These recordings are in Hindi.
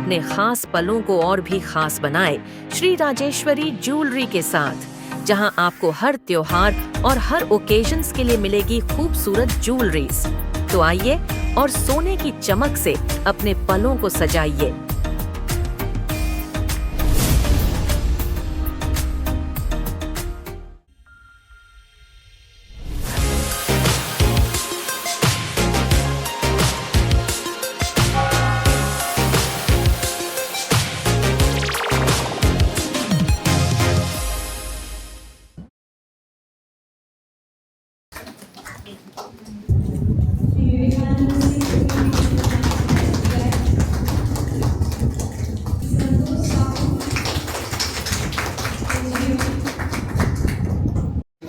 अपने खास पलों को और भी खास बनाए श्री राजेश्वरी ज्वेलरी के साथ, जहां आपको हर त्योहार और हर ओकेजन्स के लिए मिलेगी खूबसूरत ज्वेलरीज। तो आइए और सोने की चमक से अपने पलों को सजाइए।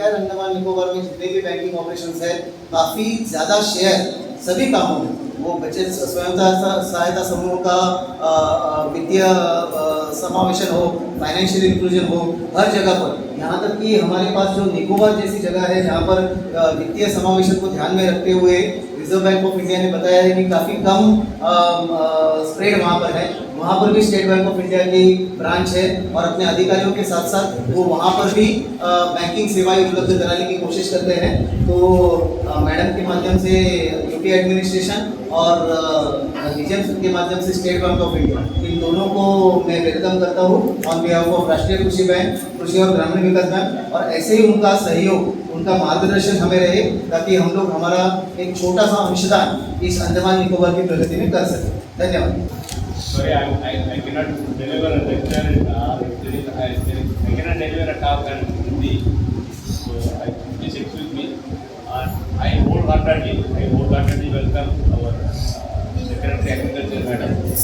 अंडमान निकोबार में जितने भी बैंकिंग ऑपरेशंस है, काफ़ी ज़्यादा शेयर सभी कामों में, वो बचत स्वयं सहायता समूह का वित्तीय समावेशन हो, फाइनेंशियल इंक्लूजन हो, हर जगह पर। यहाँ तक कि हमारे पास जो निकोबार जैसी जगह है जहाँ पर वित्तीय समावेशन को ध्यान में रखते हुए रिजर्व बैंक ऑफ इंडिया ने बताया है कि काफ़ी कम स्प्रेड वहाँ पर है, वहाँ पर भी स्टेट बैंक ऑफ इंडिया की ब्रांच है और अपने अधिकारियों के साथ साथ वो वहाँ पर भी बैंकिंग सेवाएं उपलब्ध कराने की कोशिश करते हैं। तो मैडम के माध्यम से यूपी एडमिनिस्ट्रेशन और निजम के माध्यम से स्टेट बैंक ऑफ इंडिया, इन दोनों को मैं वेलकम करता हूँ ऑन बिहाफ ऑफ राष्ट्रीय कृषि बैंक, कृषि और ग्रामीण विकास बैंक। और ऐसे ही उनका सहयोग, उनका मार्गदर्शन हमें रहे ताकि हम लोग हमारा एक छोटा सा अंशदान इस अंडमान निकोबार की प्रगति में कर सकें। धन्यवाद। Sorry, I cannot deliver a lecture I cannot deliver a talk in Hindi, so please excuse me. I wholeheartedly welcome our Secretary Agriculture Madam, as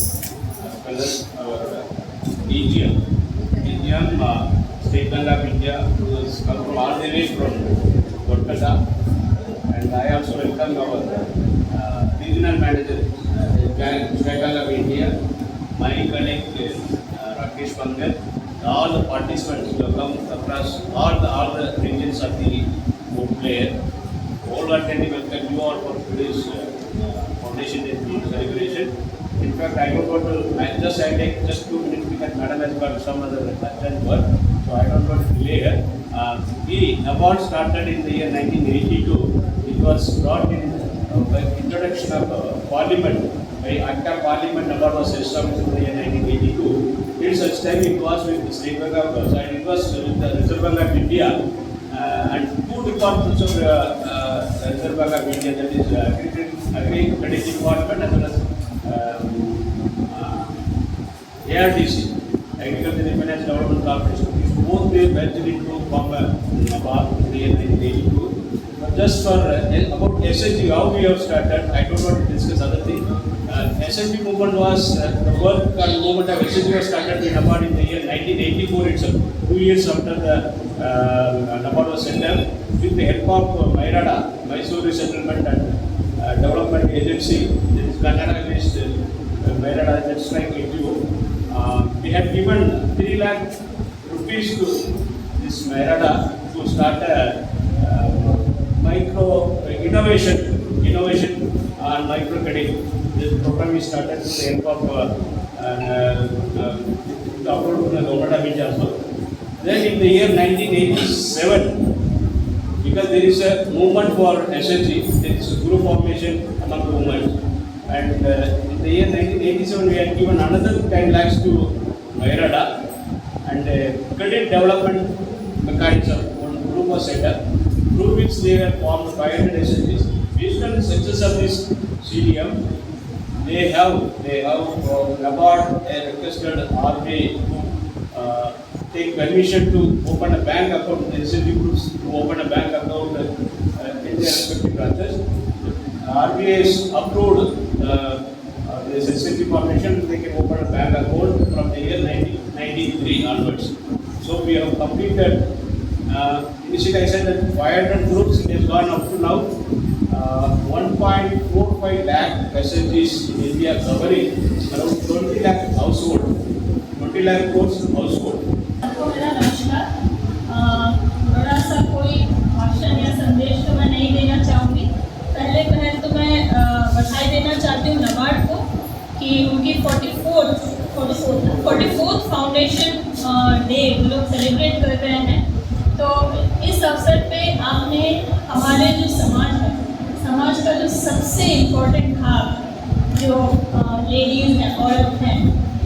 well as our DGM, State Bank of India, who has come from all the way from Kolkata, and I also welcome our Regional Manager, State Bank of India, my colleague Rakesh Bangal, all the participants who have come across all the regions of the board player. Wholeheartedly welcome you all for today's foundation day celebration. In fact, I don't want to, I take just 2 minutes because Madam has got some other urgent work, so I don't want to delay her. The award started in the year 1982. It was brought in by introduction of Parliament. By Act of Parliament award was established in the year 1982. Till such time it was with the State Bank of India, and it was with the Reserve Bank of India, and 2 departments of Reserve Bank of India, that is Agri Credit Department as well as ARDC, Agriculture and Finance Development Corporation. These both they merged into form NABARD in the year 1982. Just for about SHG, how we have started, I don't want to discuss other things. SHG movement was, the work and movement of SHG was started in NABARD in the year 1984 itself, 2 years after the NABARD was set up, with the help of MYRADA, Mysore Settlement and Development Agency, that is Karnataka-based MYRADA, just like NGO. We had given 3 lakh rupees to this MYRADA to start a micro innovation and micro credit. This program is started with the help of the Government of India also. Then in the year 1987, because there is a movement for SHG, there is a group formation among the women. And in the year 1987, we had given another 10 lakhs to MYRADA, and credit development mechanism, one group was set up, through which they have formed 500 SHGs. Based on the success of this CDM, they have NABARD requested RBI to take permission to open a bank account, the SHG groups to open a bank account in their respective branches. RBI has approved this SHG formation, they can open a bank account from the year 1993 onwards. So we have completed, initially I said that 500 groups, it has gone up to now 1.45 lakh SHGs in India, covering around 20 lakh household, 20 lakh crores household. बड़ा सा कोई भाषण या संदेश तो मैं नहीं देना चाहूँगी। पहले तो मैं बधाई देना चाहती हूँ NABARD को कि उनकी 44th फाउंडेशन डे लोग सेलिब्रेट कर रहे हैं। तो इस अवसर पे आपने हमारे जो समाज का जो सबसे इम्पोर्टेंट भाग जो लेडीज़ हैं, औरत हैं,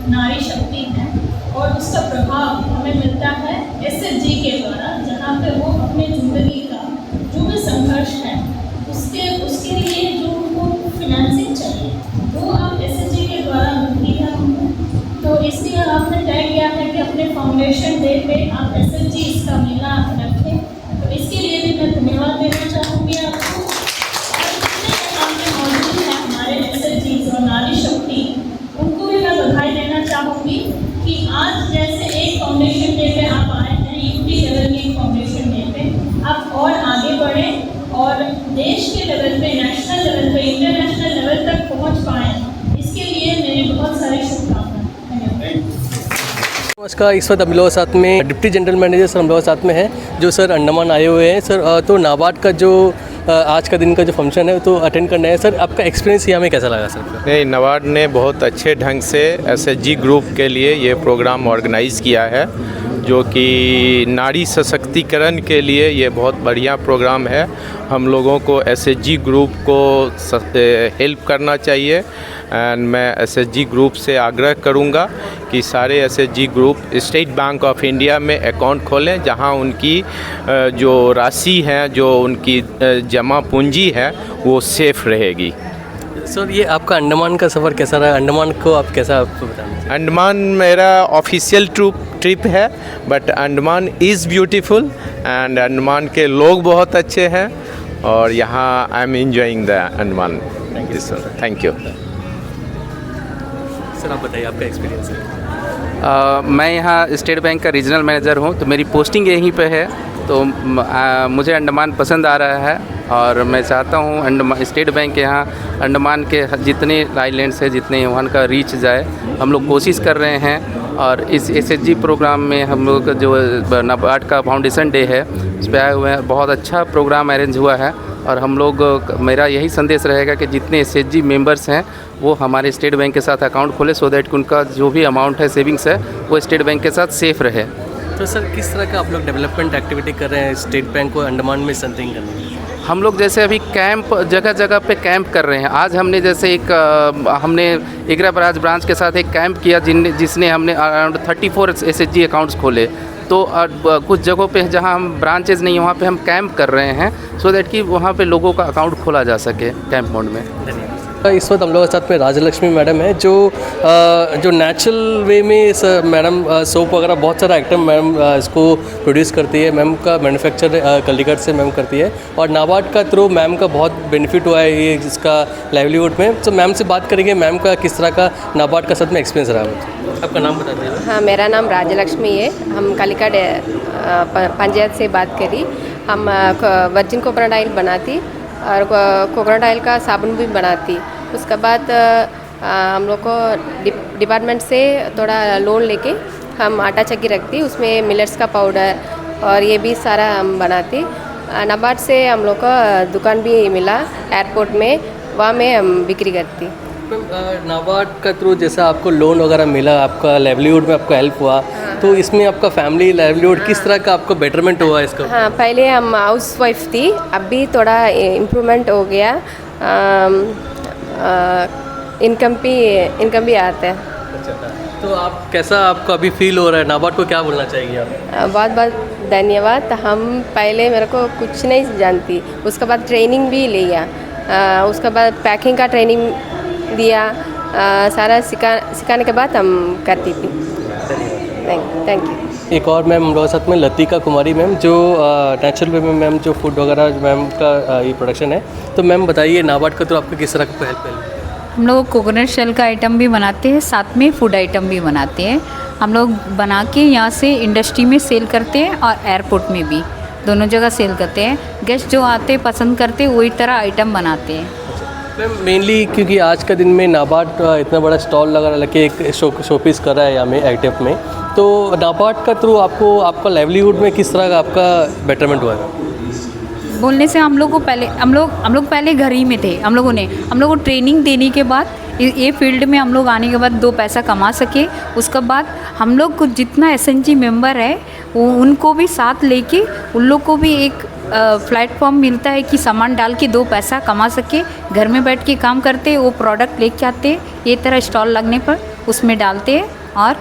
नारी शक्ति है, और उसका प्रभाव हमें मिलता है SHG के द्वारा, जहाँ पे वो अपने ज़िंदगी का जो भी संघर्ष है उसके लिए जो उनको फिनेंसिंग चाहिए वो आप SHG के द्वारा मिलती है हमको। तो इसलिए आपने तय किया है कि अपने फाउंडेशन डे पे आप SHG इसका मेला रखें। तो इसके लिए भी मैं धन्यवाद देना चाहूँगी आपको। और जितने सामने मौजूद हैं हमारे SHG और नारी शक्ति, उनको भी मैं बधाई देना चाहूँगी कि आज जैसे एक फाउंडेशन डे पे आप आए हैं, UP लेवल के फाउंडेशन डे पे आप और आगे बढ़ें और देश के लेवल पे, नेशनल लेवल पे, इंटरनेशनल लेवल तक पहुंच पाएँ। इसके लिए मेरी बहुत सारी शुभकामनाएं। नमस्कार, इस वक्त हम लोग साथ में डिप्टी जनरल मैनेजर सर हम लोग साथ में हैं, जो सर अंडमान आए हुए हैं। सर तो नाबार्ड का जो आज का दिन का जो फंक्शन है तो अटेंड करना है। सर आपका एक्सपीरियंस यहाँ में कैसा लगा सर? नहीं, नाबार्ड ने बहुत अच्छे ढंग से SHG ग्रुप के लिए ये प्रोग्राम ऑर्गेनाइज़ किया है, जो कि नारी सशक्तिकरण के लिए ये बहुत बढ़िया प्रोग्राम है। हम लोगों को SHG ग्रुप को हेल्प करना चाहिए एंड मैं SHG ग्रुप से आग्रह करूंगा कि सारे SHG group state bank of India में अकाउंट खोलें, जहां उनकी जो राशि है, जो उनकी जमा पूंजी है, वो सेफ रहेगी। सर ये आपका अंडमान का सफ़र कैसा रहा? अंडमान को आप कैसा बताना? अंडमान मेरा ऑफिशियल ट्रिप है, but Andaman is beautiful and Andaman के लोग बहुत अच्छे हैं और यहाँ I am enjoying the Andaman. Thank you sir. Thank you sir. आप बताइए आपका एक्सपीरियंस है। मैं यहाँ स्टेट बैंक का रीजनल मैनेजर हूँ, तो मेरी पोस्टिंग यहीं पे है। तो मुझे अंडमान पसंद आ रहा है और मैं चाहता हूँ अंडमान स्टेट बैंक के यहाँ अंडमान के जितने आइलैंड्स हैं, जितने वहाँ का रीच जाए, हम लोग कोशिश कर रहे हैं। और इस SHG प्रोग्राम में हम लोग का जो नाबार्ड का फाउंडेशन डे है, उस पर आए हुए हैं। बहुत अच्छा प्रोग्राम अरेंज हुआ है और हम लोग, मेरा यही संदेश रहेगा कि जितने SHG मेंबर्स हैं वो हमारे स्टेट बैंक के साथ अकाउंट खोले, सो दैट उनका जो भी अमाउंट है, सेविंग्स है, वो स्टेट बैंक के साथ सेफ रहे। तो सर किस तरह का आप लोग डेवलपमेंट एक्टिविटी कर रहे हैं स्टेट बैंक को अंडमान में स्ट्रेंथनिंग करने के लिए? हम लोग जैसे अभी कैंप जगह जगह पे कैंप कर रहे हैं। आज हमने जैसे हमने इगराबराज ब्रांच के साथ एक कैंप किया, जिसने हमने अराउंड 34 SHG अकाउंट्स खोले। तो कुछ जगहों पे जहां हम ब्रांचेज नहीं है, वहाँ पे हम कैंप कर रहे हैं, सो दैट कि वहाँ पे लोगों का अकाउंट खोला जा सके कैंप मोड में। इस वक्त हम लोग के साथ में राजलक्ष्मी मैडम है, जो नेचुरल वे में मैडम सोप वगैरह बहुत सारा आइटम मैम इसको प्रोड्यूस करती है। मैम का मैन्युफैक्चर कलीकट से मैम करती है और नाबार्ड का थ्रू मैम का बहुत बेनिफिट हुआ है ये इसका लाइवलीहुड में। तो मैम से बात करेंगे, मैम का किस तरह का नाबार्ड का साथ में एक्सपीरियंस रहा। आपका नाम बता दीजिए। हाँ, मेरा नाम राजलक्ष्मी है। हम कालिकट पंचायत से बात करी। हम वर्जिन कोकोनट ऑयल बनाती और कोकोनट ऑयल का साबुन भी बनाती। उसके बाद हम लोग को डिपार्टमेंट से थोड़ा लोन लेके हम आटा चक्की रखती, उसमें मिलेट्स का पाउडर और ये भी सारा हम बनाती। नाबार्ड से हम लोग को दुकान भी मिला एयरपोर्ट में, वहाँ में हम बिक्री करती। नाबार्ड का थ्रू जैसा आपको लोन वगैरह मिला, आपका लाइवलीहुड में आपका हेल्प हुआ, तो इसमें आपका फैमिली लाइवलीहुड किस तरह का आपको बेटरमेंट हुआ इसका? हाँ, पहले हम हाउस वाइफ थी, अभी थोड़ा इम्प्रूवमेंट हो गया। इनकम भी आता है। तो आप कैसा आपको अभी फील हो रहा है? नाबार्ड को क्या बोलना चाहिए आप? बहुत बहुत धन्यवाद। हम पहले मेरे को कुछ नहीं जानती, उसके बाद ट्रेनिंग भी लिया, उसके बाद पैकिंग का ट्रेनिंग दिया, सारा सिखाने के बाद हम करती थी। Thank you. एक और मैम हम लोग साथ में लतिका कुमारी मैम, जो नेचुरल वे में मैम जो फूड वगैरह मैम का ये प्रोडक्शन है। तो मैम बताइए नाबार्ड का तो आपको किस तरह का हेल्प है? हम लोग कोकोनट शेल का आइटम भी बनाते हैं, साथ में फूड आइटम भी बनाते हैं। हम लोग बना के यहाँ से इंडस्ट्री में सेल करते हैं और एयरपोर्ट में भी, दोनों जगह सेल करते हैं। गेस्ट जो आते पसंद करते वही तरह आइटम बनाते हैं। मैम मेनली क्योंकि आज का दिन में नाबार्ड इतना बड़ा स्टॉल लगा के एक शोपीस कर रहा है यहाँ में एक्टिव में, तो नाबार्ड का थ्रू आपको आपका लाइवलीहुड में किस तरह का आपका बेटरमेंट हुआ है? बोलने से हम लोग पहले घर ही में थे। हम लोगों को ट्रेनिंग देने के बाद ये फील्ड में हम लोग आने के बाद 2 पैसा कमा सके। उसके बाद हम लोग को जितना SNG मेंबर है वो उनको भी साथ लेके उन लोग को भी एक प्लेटफॉर्म मिलता है कि सामान डाल के 2 पैसा कमा सके, घर में बैठ के काम करते, वो प्रोडक्ट लेके आते, ये तरह स्टॉल लगने पर उसमें डालते हैं और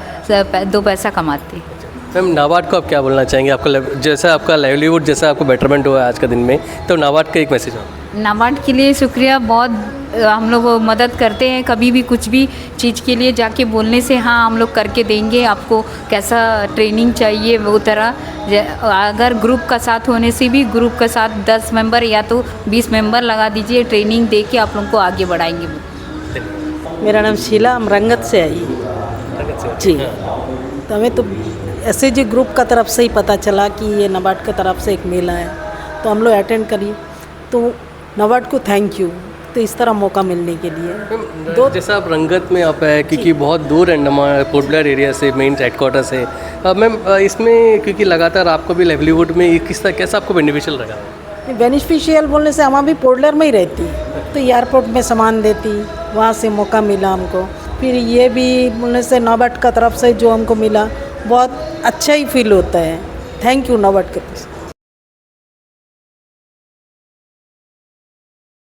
2 पैसा कमाते हैं। मैम नाबार्ड को आप क्या बोलना चाहेंगे? आपका जैसा आपका लाइवलीहुड जैसा आपको बेटरमेंट हुआ है आज के दिन में, तो नाबार्ड का एक मैसेज हो। नाबार्ड के लिए शुक्रिया, बहुत हम लोग मदद करते हैं, कभी भी कुछ भी चीज़ के लिए जाके बोलने से हाँ हम लोग करके देंगे, आपको कैसा ट्रेनिंग चाहिए वो तरह। अगर ग्रुप का साथ होने से भी ग्रुप का साथ 10 मेंबर या तो 20 मेंबर लगा दीजिए, ट्रेनिंग दे के आप लोगों को आगे बढ़ाएंगे। मेरा नाम शीला, हम रंगत से आई जी। तो हमें तो SNG ग्रुप का तरफ से ही पता चला कि ये नाबार्ड की तरफ से एक मेला है, तो हम लोग अटेंड करिए। तो नाबार्ड को थैंक यू, तो इस तरह मौका मिलने के लिए। दो जैसा आप रंगत में आप है क्योंकि बहुत दूर है अंडमान पोर्ट ब्लेयर एरिया से, मेन हेडक्वार्टर से। मैम इसमें क्योंकि लगातार आपको भी लाइवलीहुड में किस तरह कैसा आपको बेनिफिशियल लगा? बेनिफिशियल बोलने से हम भी पोर्ट ब्लेयर में ही रहती, तो एयरपोर्ट में सामान देती, वहाँ से मौका मिला हमको। फिर ये भी बोलने से नाबार्ड का तरफ से जो हमको मिला बहुत अच्छा ही फील होता है। थैंक यू नाबार्ड के।